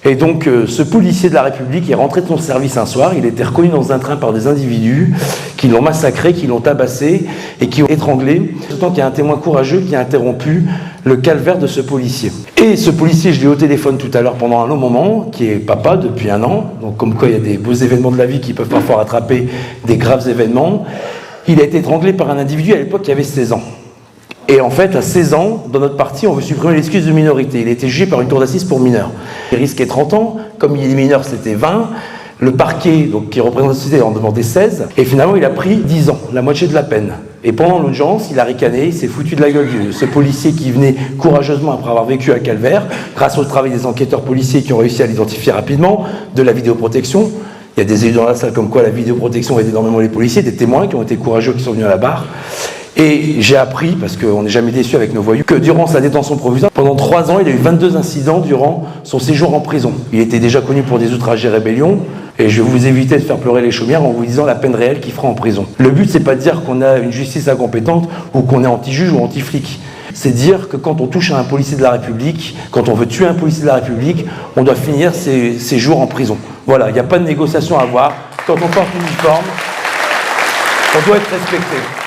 Et donc, ce policier de la République est rentré de son service un soir, il était reconnu dans un train par des individus qui l'ont massacré, qui l'ont tabassé et qui l'ont étranglé, d'autant qu'il y a un témoin courageux qui a interrompu le calvaire de ce policier. Et ce policier, je l'ai eu au téléphone tout à l'heure pendant un long moment, qui est papa depuis 1 an, donc comme quoi il y a des beaux événements de la vie qui peuvent parfois rattraper des graves événements. Il a été étranglé par un individu à l'époque qui avait 16 ans. Et en fait, à 16 ans, dans notre parti, on veut supprimer l'excuse de minorité. Il a été jugé par une cour d'assises pour mineur. Il risquait 30 ans, comme il est mineur, c'était 20. Le parquet, donc, qui représente la société, en demandait 16. Et finalement, il a pris 10 ans, la moitié de la peine. Et pendant l'audience, il a ricané, il s'est foutu de la gueule de ce policier qui venait courageusement après avoir vécu à Calvaire, grâce au travail des enquêteurs policiers qui ont réussi à l'identifier rapidement, de la vidéoprotection. Il y a des élus dans la salle comme quoi la vidéoprotection aide énormément les policiers, des témoins qui ont été courageux, qui sont venus à la barre. Et j'ai appris, parce qu'on n'est jamais déçu avec nos voyous, que durant sa détention provisoire, pendant 3 ans, il a eu 22 incidents durant son séjour en prison. Il était déjà connu pour des outrages et rébellions, et je vais vous éviter de faire pleurer les chaumières en vous disant la peine réelle qu'il fera en prison. Le but, c'est pas de dire qu'on a une justice incompétente ou qu'on est anti-juge ou anti-flic. C'est dire que quand on touche à un policier de la République, quand on veut tuer un policier de la République, on doit finir ses jours en prison. Voilà, il n'y a pas de négociation à avoir. Quand on porte l'uniforme, on doit être respecté.